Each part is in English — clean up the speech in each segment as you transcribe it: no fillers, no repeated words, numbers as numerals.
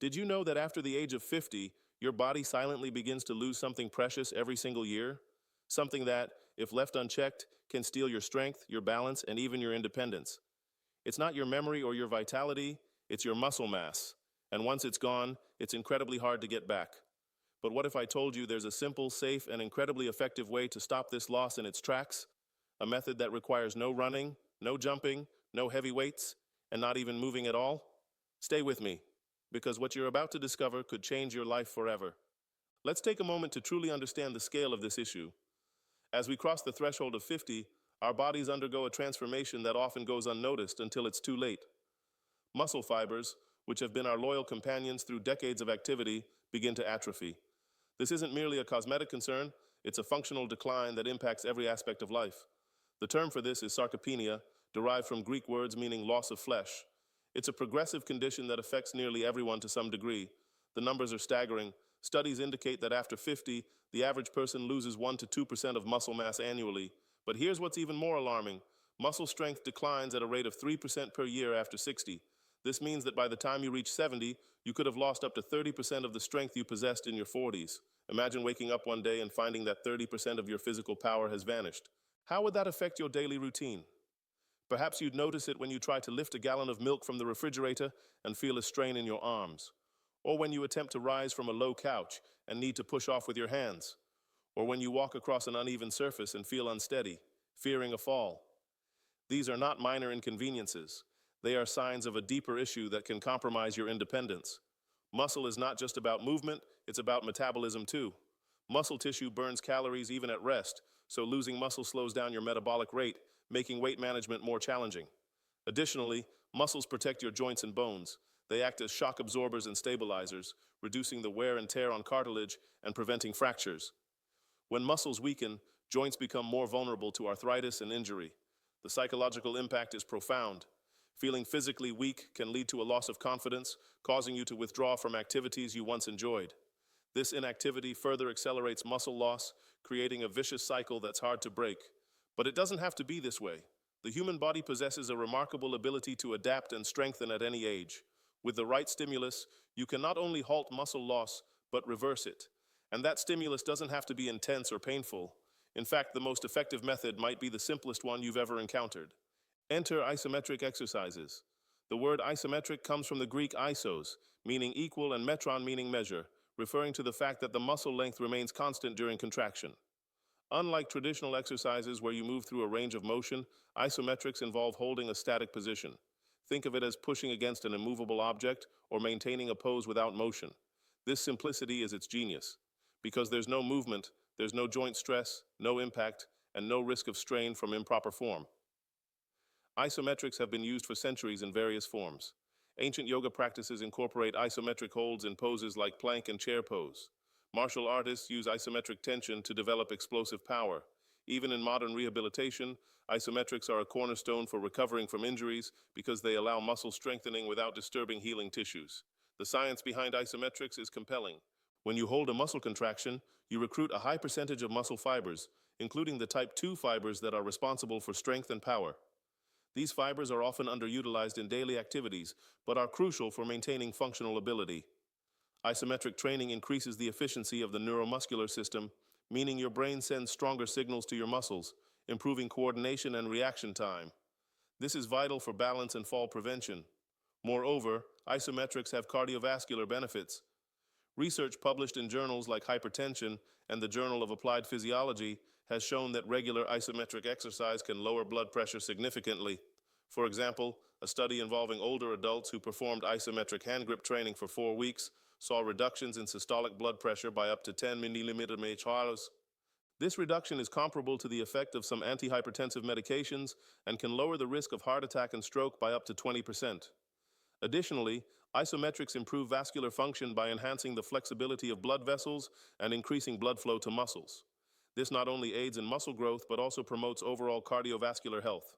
Did you know that after the age of 50, your body silently begins to lose something precious every single year? Something that, if left unchecked, can steal your strength, your balance, and even your independence. It's not your memory or your vitality, it's your muscle mass. And once it's gone, it's incredibly hard to get back. But what if I told you there's a simple, safe, and incredibly effective way to stop this loss in its tracks? A method that requires no running, no jumping, no heavy weights, and not even moving at all? Stay with me, because what you're about to discover could change your life forever. Let's take a moment to truly understand the scale of this issue. As we cross the threshold of 50, our bodies undergo a transformation that often goes unnoticed until it's too late. Muscle fibers, which have been our loyal companions through decades of activity, begin to atrophy. This isn't merely a cosmetic concern, it's a functional decline that impacts every aspect of life. The term for this is sarcopenia, derived from Greek words meaning loss of flesh. It's a progressive condition that affects nearly everyone to some degree. The numbers are staggering. Studies indicate that after 50, the average person loses 1 to 2% of muscle mass annually. But here's what's even more alarming. Muscle strength declines at a rate of 3% per year after 60. This means that by the time you reach 70, you could have lost up to 30% of the strength you possessed in your 40s. Imagine waking up one day and finding that 30% of your physical power has vanished. How would that affect your daily routine? Perhaps you'd notice it when you try to lift a gallon of milk from the refrigerator and feel a strain in your arms. Or when you attempt to rise from a low couch and need to push off with your hands. Or when you walk across an uneven surface and feel unsteady, fearing a fall. These are not minor inconveniences. They are signs of a deeper issue that can compromise your independence. Muscle is not just about movement, it's about metabolism too. Muscle tissue burns calories even at rest, so losing muscle slows down your metabolic rate, making weight management more challenging. Additionally, muscles protect your joints and bones. They act as shock absorbers and stabilizers, reducing the wear and tear on cartilage and preventing fractures. When muscles weaken, joints become more vulnerable to arthritis and injury. The psychological impact is profound. Feeling physically weak can lead to a loss of confidence, causing you to withdraw from activities you once enjoyed. This inactivity further accelerates muscle loss, creating a vicious cycle that's hard to break. But it doesn't have to be this way. The human body possesses a remarkable ability to adapt and strengthen at any age. With the right stimulus, you can not only halt muscle loss, but reverse it. And that stimulus doesn't have to be intense or painful. In fact, the most effective method might be the simplest one you've ever encountered. Enter isometric exercises. The word isometric comes from the Greek isos, meaning equal, and metron, meaning measure, referring to the fact that the muscle length remains constant during contraction. Unlike traditional exercises where you move through a range of motion, isometrics involve holding a static position. Think of it as pushing against an immovable object or maintaining a pose without motion. This simplicity is its genius. Because there's no movement, there's no joint stress, no impact, and no risk of strain from improper form. Isometrics have been used for centuries in various forms. Ancient yoga practices incorporate isometric holds in poses like plank and chair pose. Martial artists use isometric tension to develop explosive power. Even in modern rehabilitation, isometrics are a cornerstone for recovering from injuries because they allow muscle strengthening without disturbing healing tissues. The science behind isometrics is compelling. When you hold a muscle contraction, you recruit a high percentage of muscle fibers, including the type 2 fibers that are responsible for strength and power. These fibers are often underutilized in daily activities, but are crucial for maintaining functional ability. Isometric training increases the efficiency of the neuromuscular system, meaning your brain sends stronger signals to your muscles, improving coordination and reaction time. This is vital for balance and fall prevention. Moreover, isometrics have cardiovascular benefits. Research published in journals like Hypertension and the Journal of Applied Physiology has shown that regular isometric exercise can lower blood pressure significantly. For example, a study involving older adults who performed isometric hand grip training for 4 weeks saw reductions in systolic blood pressure by up to 10 mmHg. This reduction is comparable to the effect of some antihypertensive medications and can lower the risk of heart attack and stroke by up to 20%. Additionally, isometrics improve vascular function by enhancing the flexibility of blood vessels and increasing blood flow to muscles. This not only aids in muscle growth but also promotes overall cardiovascular health.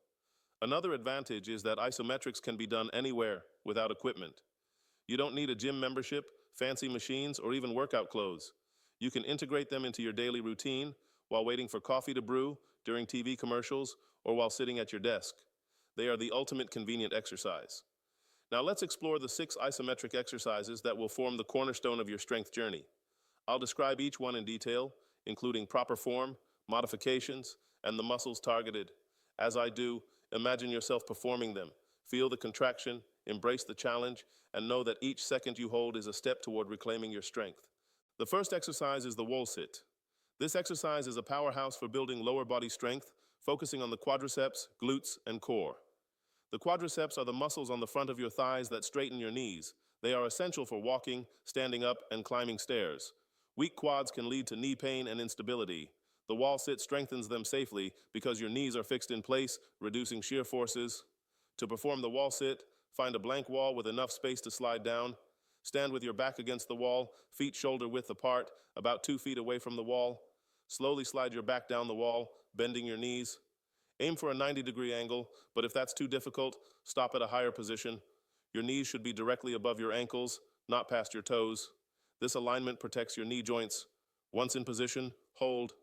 Another advantage is that isometrics can be done anywhere without equipment. You don't need a gym membership, fancy machines, or even workout clothes. You can integrate them into your daily routine while waiting for coffee to brew, during TV commercials, or while sitting at your desk. They are the ultimate convenient exercise. Now let's explore the 6 isometric exercises that will form the cornerstone of your strength journey. I'll describe each one in detail, including proper form, modifications, and the muscles targeted. As I do, imagine yourself performing them. Feel the contraction, embrace the challenge, and know that each second you hold is a step toward reclaiming your strength. The first exercise is the wall sit. This exercise is a powerhouse for building lower body strength, focusing on the quadriceps, glutes, and core. The quadriceps are the muscles on the front of your thighs that straighten your knees. They are essential for walking, standing up, and climbing stairs. Weak quads can lead to knee pain and instability. The wall sit strengthens them safely because your knees are fixed in place, reducing shear forces. To perform the wall sit, find a blank wall with enough space to slide down. Stand with your back against the wall, feet shoulder width apart, about 2 feet away from the wall. Slowly slide your back down the wall, bending your knees. Aim for a 90-degree angle, but if that's too difficult, stop at a higher position. Your knees should be directly above your ankles, not past your toes. This alignment protects your knee joints. Once in position, hold.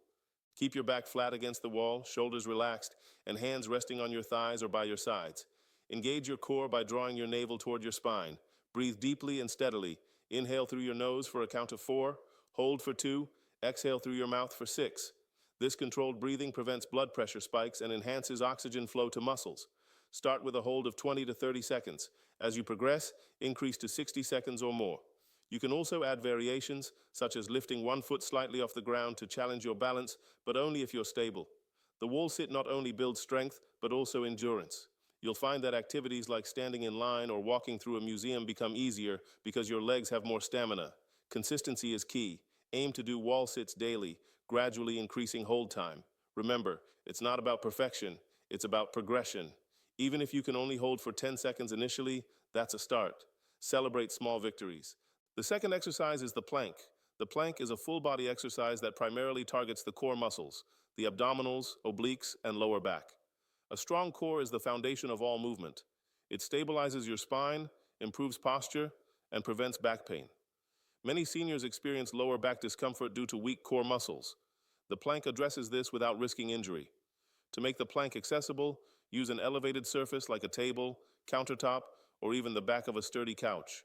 Keep your back flat against the wall, shoulders relaxed, and hands resting on your thighs or by your sides. Engage your core by drawing your navel toward your spine. Breathe deeply and steadily. Inhale through your nose for a count of 4, hold for 2, exhale through your mouth for 6. This controlled breathing prevents blood pressure spikes and enhances oxygen flow to muscles. Start with a hold of 20 to 30 seconds. As you progress, increase to 60 seconds or more. You can also add variations, such as lifting one foot slightly off the ground to challenge your balance, but only if you're stable. The wall sit not only builds strength, but also endurance. You'll find that activities like standing in line or walking through a museum become easier because your legs have more stamina. Consistency is key. Aim to do wall sits daily, gradually increasing hold time. Remember, it's not about perfection, it's about progression. Even if you can only hold for 10 seconds initially, that's a start. Celebrate small victories. The second exercise is the plank. The plank is a full-body exercise that primarily targets the core muscles, the abdominals, obliques, and lower back. A strong core is the foundation of all movement. It stabilizes your spine, improves posture, and prevents back pain. Many seniors experience lower back discomfort due to weak core muscles. The plank addresses this without risking injury. To make the plank accessible, use an elevated surface like a table, countertop, or even the back of a sturdy couch.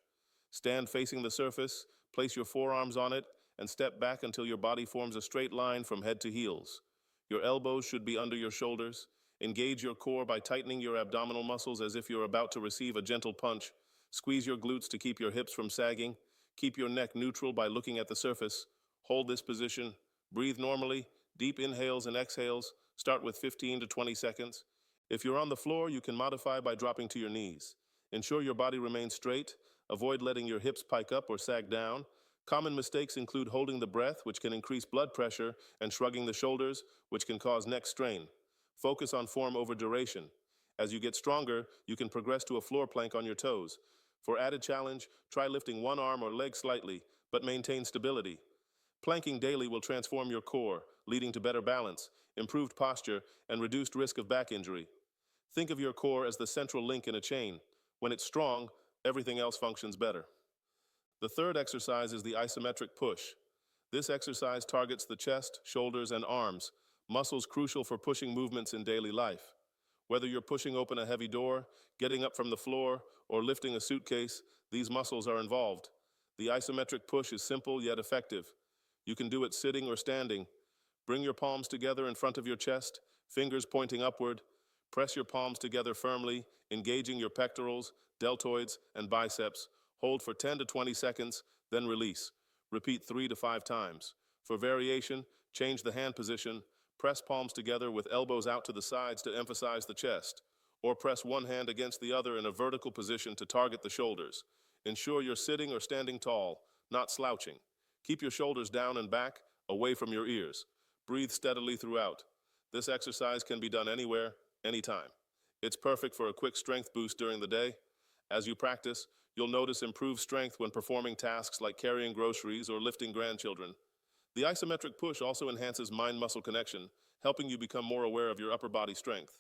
Stand facing the surface, place your forearms on it, and step back until your body forms a straight line from head to heels. Your elbows should be under your shoulders. Engage your core by tightening your abdominal muscles as if you're about to receive a gentle punch. Squeeze your glutes to keep your hips from sagging. Keep your neck neutral by looking at the surface. Hold this position. Breathe normally. Deep inhales and exhales. Start with 15 to 20 seconds. If you're on the floor, you can modify by dropping to your knees. Ensure your body remains straight. Avoid letting your hips pike up or sag down. Common mistakes include holding the breath, which can increase blood pressure, and shrugging the shoulders, which can cause neck strain. Focus on form over duration. As you get stronger, you can progress to a floor plank on your toes. For added challenge, try lifting one arm or leg slightly, but maintain stability. Planking daily will transform your core, leading to better balance, improved posture, and reduced risk of back injury. Think of your core as the central link in a chain. When it's strong, everything else functions better. The third exercise is the isometric push. This exercise targets the chest, shoulders, and arms, muscles crucial for pushing movements in daily life. Whether you're pushing open a heavy door, getting up from the floor, or lifting a suitcase, these muscles are involved. The isometric push is simple yet effective. You can do it sitting or standing. Bring your palms together in front of your chest, fingers pointing upward. Press your palms together firmly, engaging your pectorals, deltoids, and biceps. Hold for 10 to 20 seconds, then release. Repeat 3 to 5 times. For variation, change the hand position. Press palms together with elbows out to the sides to emphasize the chest, or press one hand against the other in a vertical position to target the shoulders. Ensure you're sitting or standing tall, not slouching. Keep your shoulders down and back, away from your ears. Breathe steadily throughout. This exercise can be done anywhere, anytime. It's perfect for a quick strength boost during the day. As you practice, you'll notice improved strength when performing tasks like carrying groceries or lifting grandchildren. The isometric push also enhances mind-muscle connection, helping you become more aware of your upper body strength.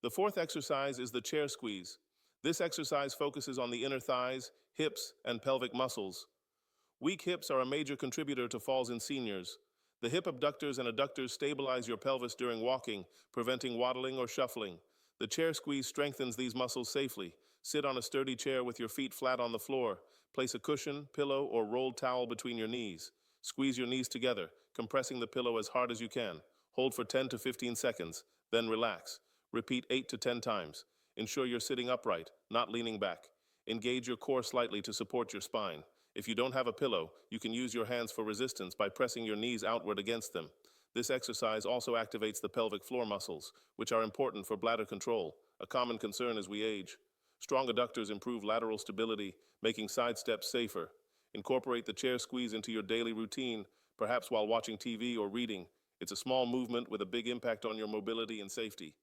The fourth exercise is the chair squeeze. This exercise focuses on the inner thighs, hips, and pelvic muscles. Weak hips are a major contributor to falls in seniors. The hip abductors and adductors stabilize your pelvis during walking, preventing waddling or shuffling. The chair squeeze strengthens these muscles safely, Sit on a sturdy chair with your feet flat on the floor. Place a cushion, pillow, or rolled towel between your knees. Squeeze your knees together, compressing the pillow as hard as you can. Hold for 10 to 15 seconds, then relax. Repeat 8 to 10 times. Ensure you're sitting upright, not leaning back. Engage your core slightly to support your spine. If you don't have a pillow, you can use your hands for resistance by pressing your knees outward against them. This exercise also activates the pelvic floor muscles, which are important for bladder control, a common concern as we age. Strong adductors improve lateral stability, making side steps safer. Incorporate the chair squeeze into your daily routine, perhaps while watching TV or reading. It's a small movement with a big impact on your mobility and safety.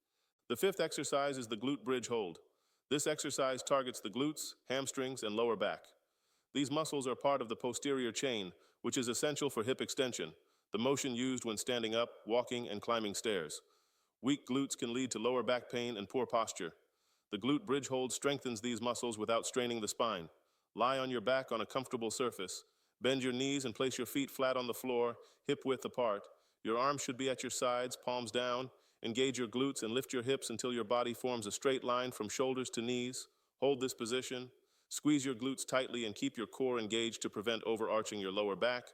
The fifth exercise is the glute bridge hold. This exercise targets the glutes, hamstrings, and lower back. These muscles are part of the posterior chain, which is essential for hip extension, the motion used when standing up, walking, and climbing stairs. Weak glutes can lead to lower back pain and poor posture. The glute bridge hold strengthens these muscles without straining the spine. Lie on your back on a comfortable surface. Bend your knees and place your feet flat on the floor, hip width apart. Your arms should be at your sides, palms down. Engage your glutes and lift your hips until your body forms a straight line from shoulders to knees. Hold this position. Squeeze your glutes tightly and keep your core engaged to prevent overarching your lower back.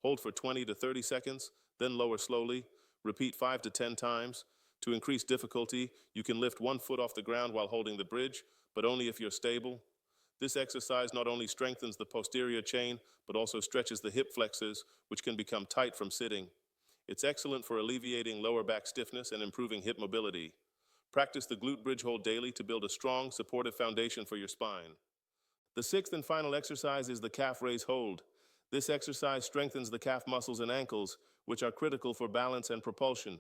Hold for 20 to 30 seconds, then lower slowly. Repeat 5 to 10 times. To increase difficulty, you can lift one foot off the ground while holding the bridge, but only if you're stable. This exercise not only strengthens the posterior chain, but also stretches the hip flexors, which can become tight from sitting. It's excellent for alleviating lower back stiffness and improving hip mobility. Practice the glute bridge hold daily to build a strong, supportive foundation for your spine. The sixth and final exercise is the calf raise hold. This exercise strengthens the calf muscles and ankles, which are critical for balance and propulsion.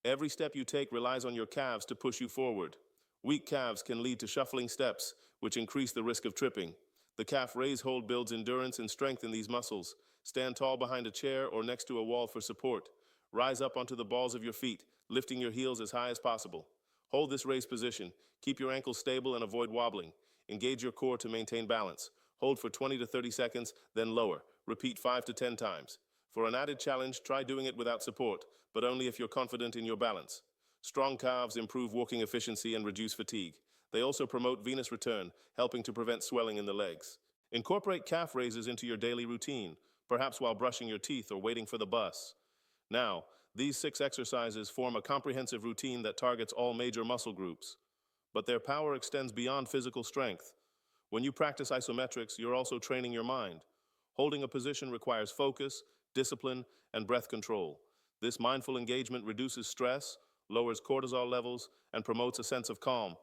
Every step you take relies on your calves to push you forward. Weak calves can lead to shuffling steps, which increase the risk of tripping. The calf raise hold builds endurance and strength in these muscles. Stand tall behind a chair or next to a wall for support. Rise up onto the balls of your feet, lifting your heels as high as possible. Hold this raised position. Keep your ankles stable and avoid wobbling. Engage your core to maintain balance. Hold for 20 to 30 seconds, then lower. Repeat 5 to 10 times. For an added challenge, try doing it without support, but only if you're confident in your balance. Strong calves improve walking efficiency and reduce fatigue. They also promote venous return, helping to prevent swelling in the legs. Incorporate calf raises into your daily routine, perhaps while brushing your teeth or waiting for the bus. Now, these 6 exercises form a comprehensive routine that targets all major muscle groups. But their power extends beyond physical strength. When you practice isometrics, you're also training your mind. Holding a position requires focus, discipline, and breath control. This mindful engagement reduces stress, lowers cortisol levels, and promotes a sense of calm.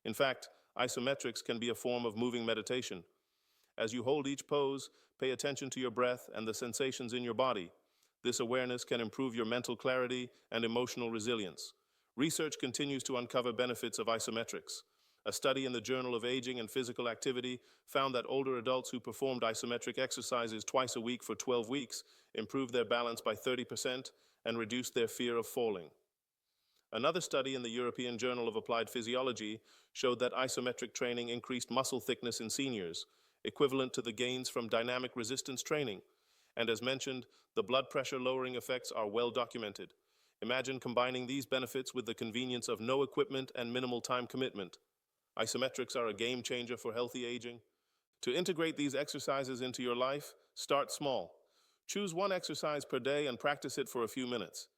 In fact, isometrics can be a form of moving meditation. As you hold each pose, pay attention to your breath and the sensations in your body. This awareness can improve your mental clarity and emotional resilience. Research continues to uncover benefits of isometrics. A study in the Journal of Aging and Physical Activity found that older adults who performed isometric exercises twice a week for 12 weeks improved their balance by 30% and reduced their fear of falling. Another study in the European Journal of Applied Physiology showed that isometric training increased muscle thickness in seniors, equivalent to the gains from dynamic resistance training. And as mentioned, the blood pressure lowering effects are well documented. Imagine combining these benefits with the convenience of no equipment and minimal time commitment. Isometrics are a game changer for healthy aging. To integrate these exercises into your life, start small. Choose one exercise per day and practice it for a few minutes.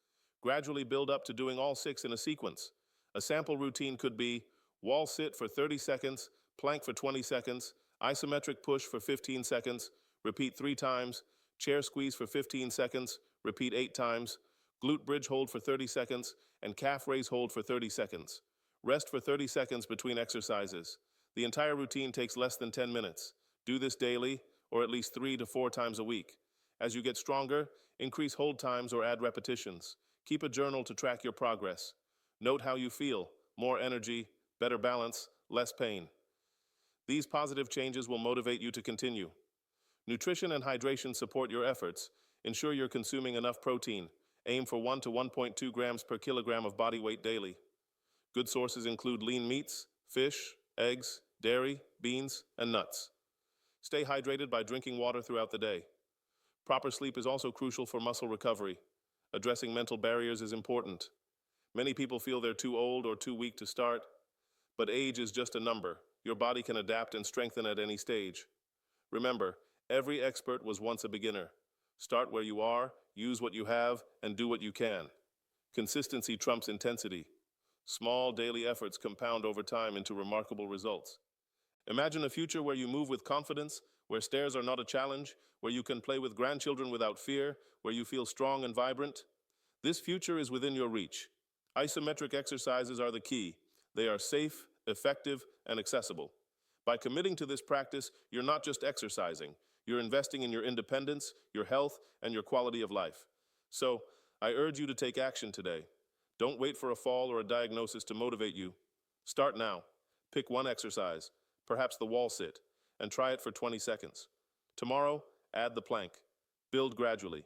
Gradually build up to doing all 6 in a sequence. A sample routine could be wall sit for 30 seconds, plank for 20 seconds, isometric push for 15 seconds, repeat 3 times, chair squeeze for 15 seconds, repeat 8 times, glute bridge hold for 30 seconds, and calf raise hold for 30 seconds. Rest for 30 seconds between exercises. The entire routine takes less than 10 minutes. Do this daily, or at least 3 to 4 times a week. As you get stronger, increase hold times or add repetitions. Keep a journal to track your progress. Note how you feel: more energy, better balance, less pain. These positive changes will motivate you to continue. Nutrition and hydration support your efforts. Ensure you're consuming enough protein. Aim for 1 to 1.2 grams per kilogram of body weight daily. Good sources include lean meats, fish, eggs, dairy, beans, and nuts. Stay hydrated by drinking water throughout the day. Proper sleep is also crucial for muscle recovery. Addressing mental barriers is important. Many people feel they're too old or too weak to start, but age is just a number. Your body can adapt and strengthen at any stage. Remember, every expert was once a beginner. Start where you are, use what you have, and do what you can. Consistency trumps intensity. Small daily efforts compound over time into remarkable results. Imagine a future where you move with confidence, where stairs are not a challenge, where you can play with grandchildren without fear, where you feel strong and vibrant. This future is within your reach. Isometric exercises are the key. They are safe, effective, and accessible. By committing to this practice, you're not just exercising, you're investing in your independence, your health, and your quality of life. So, I urge you to take action today. Don't wait for a fall or a diagnosis to motivate you. Start now. Pick one exercise, perhaps the wall sit, and try it for 20 seconds. Tomorrow, add the plank. Build gradually.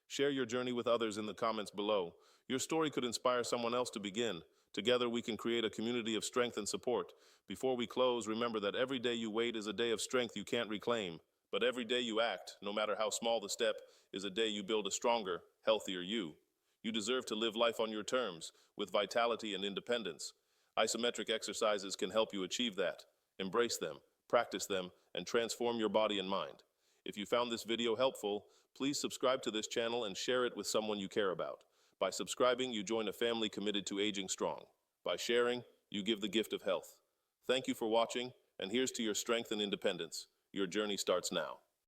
Share your journey with others in the comments below. Your story could inspire someone else to begin. Together, we can create a community of strength and support. Before we close, remember that every day you wait is a day of strength you can't reclaim. But every day you act, no matter how small the step, is a day you build a stronger, healthier you. You deserve to live life on your terms, with vitality and independence. Isometric exercises can help you achieve that. Embrace them, practice them, and transform your body and mind. If you found this video helpful, please subscribe to this channel and share it with someone you care about. By subscribing, you join a family committed to aging strong. By sharing, you give the gift of health. Thank you for watching, and here's to your strength and independence. Your journey starts now.